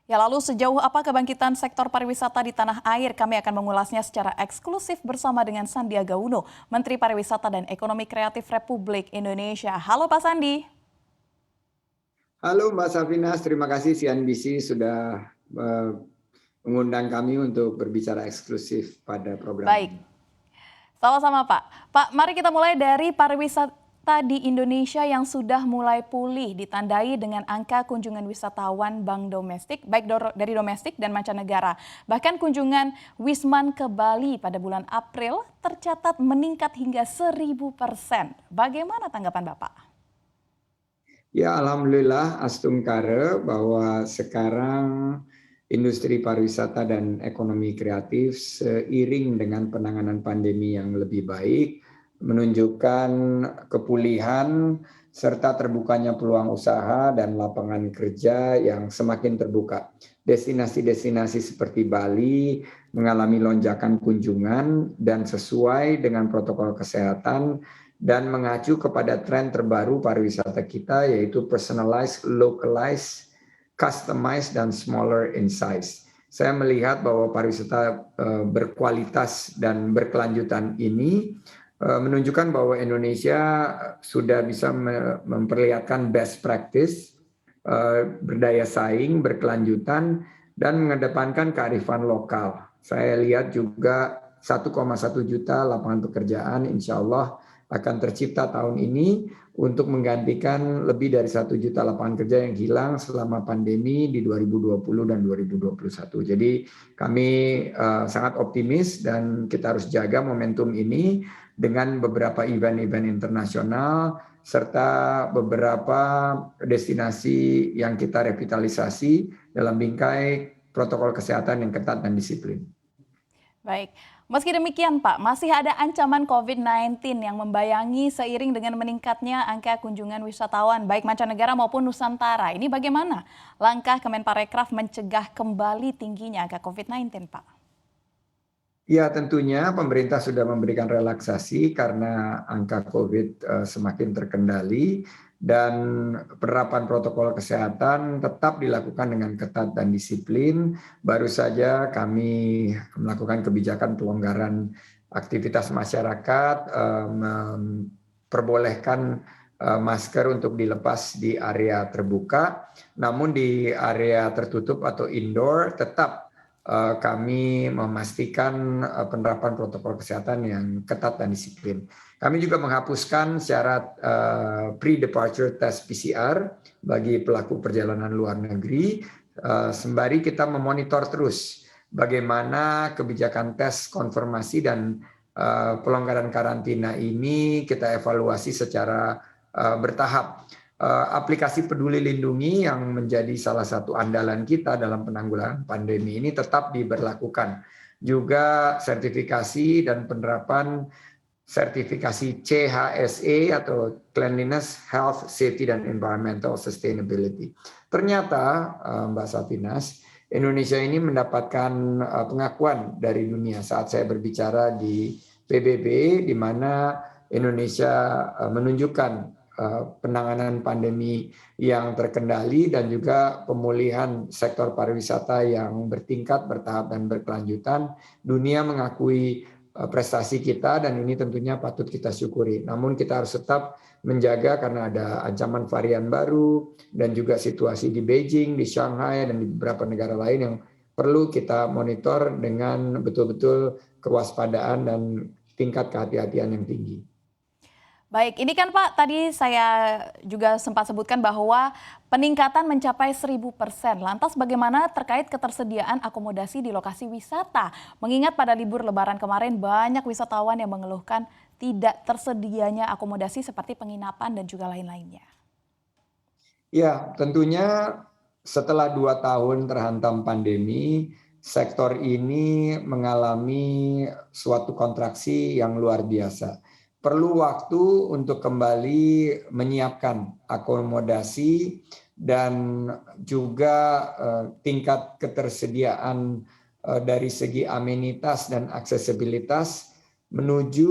Ya, lalu sejauh apa kebangkitan sektor pariwisata di tanah air? Kami akan mengulasnya secara eksklusif bersama dengan Sandiaga Uno, Menteri Pariwisata dan Ekonomi Kreatif Republik Indonesia. Halo Pak Sandi. Halo Mbak Safinas, terima kasih CNBC sudah mengundang kami untuk berbicara eksklusif pada program Baik, ini. sama-sama Pak. Pak, mari kita mulai dari pariwisata di Indonesia yang sudah mulai pulih, ditandai dengan angka kunjungan wisatawan bank domestik, baik dari domestik dan mancanegara. Bahkan kunjungan Wisman ke Bali pada bulan April tercatat meningkat hingga 1000%. Bagaimana tanggapan Bapak? Ya, alhamdulillah Astungkare bahwa sekarang industri pariwisata dan ekonomi kreatif seiring dengan penanganan pandemi yang lebih baik menunjukkan kepulihan serta terbukanya peluang usaha dan lapangan kerja yang semakin terbuka. Destinasi-destinasi seperti Bali mengalami lonjakan kunjungan dan sesuai dengan protokol kesehatan dan mengacu kepada tren terbaru pariwisata kita yaitu personalized, localized, customized, dan smaller in size. Saya melihat bahwa pariwisata berkualitas dan berkelanjutan ini menunjukkan bahwa Indonesia sudah bisa memperlihatkan best practice, berdaya saing, berkelanjutan, dan mengedepankan kearifan lokal. Saya lihat juga 1,1 juta lapangan pekerjaan insya Allah akan tercipta tahun ini untuk menggantikan lebih dari 1 juta lapangan kerja yang hilang selama pandemi di 2020 dan 2021. Jadi kami sangat optimis dan kita harus jaga momentum ini dengan beberapa event-event internasional serta beberapa destinasi yang kita revitalisasi dalam bingkai protokol kesehatan yang ketat dan disiplin. Baik, meski demikian Pak, masih ada ancaman COVID-19 yang membayangi seiring dengan meningkatnya angka kunjungan wisatawan baik mancanegara maupun Nusantara. Ini bagaimana langkah Kemenparekraf mencegah kembali tingginya angka COVID-19 Pak? Ya, tentunya pemerintah sudah memberikan relaksasi karena angka COVID semakin terkendali dan penerapan protokol kesehatan tetap dilakukan dengan ketat dan disiplin. Baru saja kami melakukan kebijakan pelonggaran aktivitas masyarakat, memperbolehkan masker untuk dilepas di area terbuka, namun di area tertutup atau indoor tetap kami memastikan penerapan protokol kesehatan yang ketat dan disiplin. Kami juga menghapuskan syarat pre-departure test PCR bagi pelaku perjalanan luar negeri, sembari kita memonitor terus bagaimana kebijakan tes konfirmasi dan pelonggaran karantina ini kita evaluasi secara bertahap. Aplikasi Peduli Lindungi yang menjadi salah satu andalan kita dalam penanggulangan pandemi ini tetap diberlakukan. Juga sertifikasi dan penerapan sertifikasi CHSE atau Cleanliness, Health, Safety, dan Environmental Sustainability. Ternyata Mbak Safinas, Indonesia ini mendapatkan pengakuan dari dunia saat saya berbicara di PBB, di mana Indonesia menunjukkan penanganan pandemi yang terkendali dan juga pemulihan sektor pariwisata yang bertingkat, bertahap, dan berkelanjutan. Dunia mengakui prestasi kita dan ini tentunya patut kita syukuri. Namun kita harus tetap menjaga karena ada ancaman varian baru dan juga situasi di Beijing, di Shanghai, dan di beberapa negara lain yang perlu kita monitor dengan betul-betul kewaspadaan dan tingkat kehati-hatian yang tinggi. Baik, ini kan Pak, tadi saya juga sempat sebutkan bahwa peningkatan mencapai 1000%. Lantas bagaimana terkait ketersediaan akomodasi di lokasi wisata? Mengingat pada libur Lebaran kemarin banyak wisatawan yang mengeluhkan tidak tersedianya akomodasi seperti penginapan dan juga lain-lainnya. Ya, tentunya setelah 2 tahun terhantam pandemi, sektor ini mengalami suatu kontraksi yang luar biasa. Perlu waktu untuk kembali menyiapkan akomodasi dan juga tingkat ketersediaan dari segi amenitas dan aksesibilitas menuju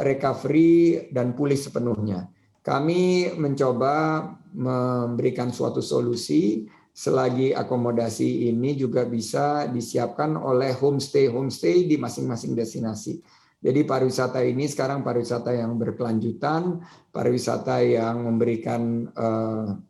recovery dan pulih sepenuhnya. Kami mencoba memberikan suatu solusi selagi akomodasi ini juga bisa disiapkan oleh homestay di masing-masing destinasi. Jadi pariwisata ini sekarang pariwisata yang berkelanjutan, pariwisata yang memberikan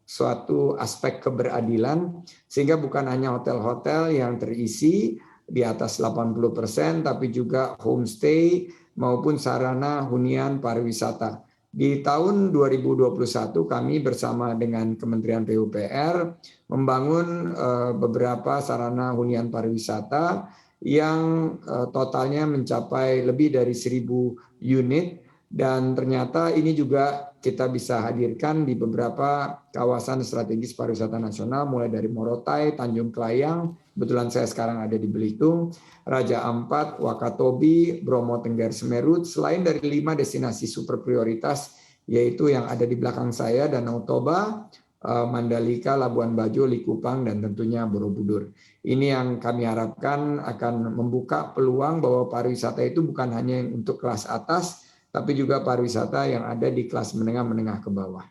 suatu aspek keberadilan, sehingga bukan hanya hotel-hotel yang terisi di atas 80%, tapi juga homestay maupun sarana hunian pariwisata. Di tahun 2021 kami bersama dengan Kementerian PUPR membangun beberapa sarana hunian pariwisata yang totalnya mencapai lebih dari 1.000 unit, dan ternyata ini juga kita bisa hadirkan di beberapa kawasan strategis pariwisata nasional, mulai dari Morotai, Tanjung Kelayang, kebetulan saya sekarang ada di Belitung, Raja Ampat, Wakatobi, Bromo Tengger Semeru, selain dari 5 destinasi super prioritas, yaitu yang ada di belakang saya, Danau Toba, Mandalika, Labuan Bajo, Likupang, dan tentunya Borobudur. Ini yang kami harapkan akan membuka peluang bahwa pariwisata itu bukan hanya untuk kelas atas, tapi juga pariwisata yang ada di kelas menengah ke bawah.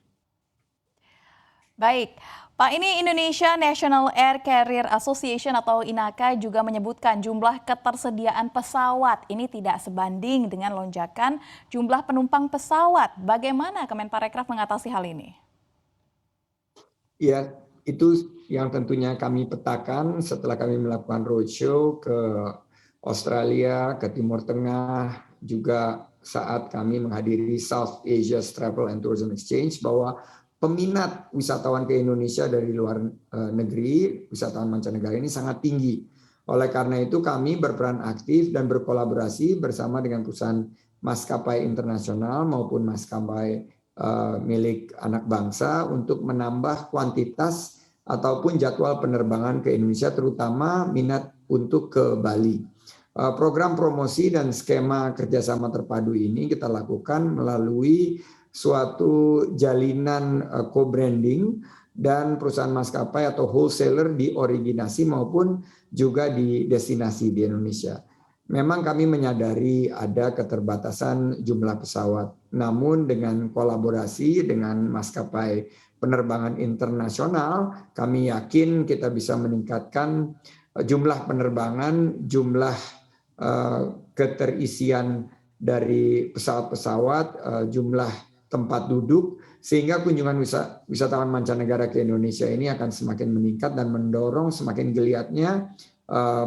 Baik, Pak, ini Indonesia National Air Carrier Association atau INACA juga menyebutkan jumlah ketersediaan pesawat ini tidak sebanding dengan lonjakan jumlah penumpang pesawat. Bagaimana Kemenparekraf mengatasi hal ini? Ya, itu yang tentunya kami petakan setelah kami melakukan roadshow ke Australia, ke Timur Tengah, juga saat kami menghadiri South Asia Travel and Tourism Exchange, bahwa peminat wisatawan ke Indonesia dari luar negeri, wisatawan mancanegara ini sangat tinggi. Oleh karena itu kami berperan aktif dan berkolaborasi bersama dengan perusahaan maskapai internasional maupun maskapai milik anak bangsa untuk menambah kuantitas ataupun jadwal penerbangan ke Indonesia, terutama minat untuk ke Bali. Program promosi dan skema kerjasama terpadu ini kita lakukan melalui suatu jalinan co-branding dan perusahaan maskapai atau wholesaler di originasi maupun juga di destinasi di Indonesia. Memang kami menyadari ada keterbatasan jumlah pesawat, namun dengan kolaborasi dengan maskapai penerbangan internasional, kami yakin kita bisa meningkatkan jumlah penerbangan, jumlah keterisian dari pesawat-pesawat, jumlah tempat duduk, sehingga kunjungan wisatawan mancanegara ke Indonesia ini akan semakin meningkat dan mendorong semakin geliatnya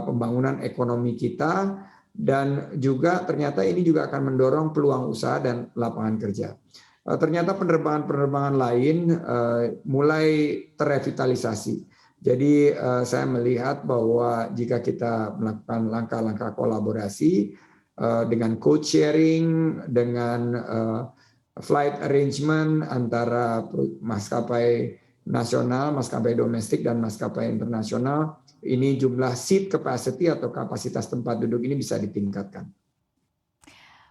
pembangunan ekonomi kita, dan juga ternyata ini juga akan mendorong peluang usaha dan lapangan kerja. Ternyata penerbangan-penerbangan lain mulai terrevitalisasi. Jadi saya melihat bahwa jika kita melakukan langkah-langkah kolaborasi dengan code sharing, dengan flight arrangement antara maskapai nasional, maskapai domestik, dan maskapai internasional, ini jumlah seat capacity atau kapasitas tempat duduk ini bisa ditingkatkan.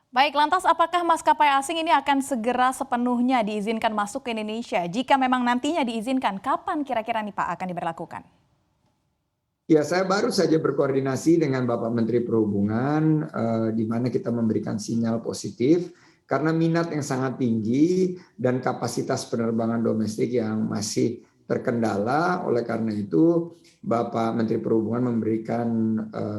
Baik, lantas apakah maskapai asing ini akan segera sepenuhnya diizinkan masuk ke Indonesia? Jika memang nantinya diizinkan, kapan kira-kira nih Pak akan diberlakukan? Ya, saya baru saja berkoordinasi dengan Bapak Menteri Perhubungan, di mana kita memberikan sinyal positif karena minat yang sangat tinggi dan kapasitas penerbangan domestik yang masih terkendala. Oleh karena itu, Bapak Menteri Perhubungan memberikan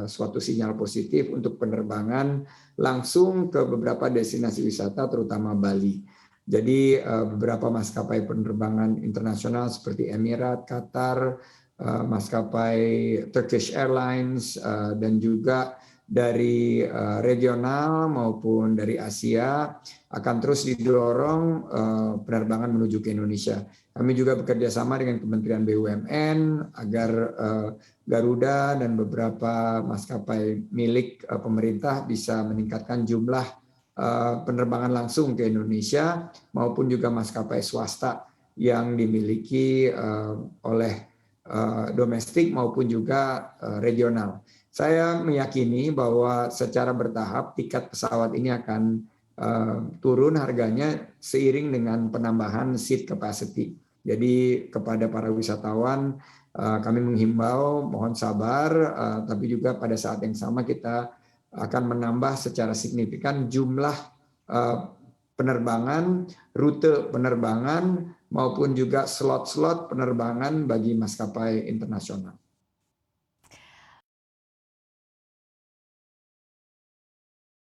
suatu sinyal positif untuk penerbangan langsung ke beberapa destinasi wisata, terutama Bali. Jadi beberapa maskapai penerbangan internasional seperti Emirat, Qatar, maskapai Turkish Airlines, dan juga dari regional maupun dari Asia akan terus didorong penerbangan menuju ke Indonesia. Kami juga bekerja sama dengan Kementerian BUMN agar Garuda dan beberapa maskapai milik pemerintah bisa meningkatkan jumlah penerbangan langsung ke Indonesia maupun juga maskapai swasta yang dimiliki oleh domestik maupun juga regional. Saya meyakini bahwa secara bertahap tiket pesawat ini akan turun harganya seiring dengan penambahan seat capacity. Jadi kepada para wisatawan kami menghimbau mohon sabar, tapi juga pada saat yang sama kita akan menambah secara signifikan jumlah penerbangan, rute penerbangan maupun juga slot-slot penerbangan bagi maskapai internasional.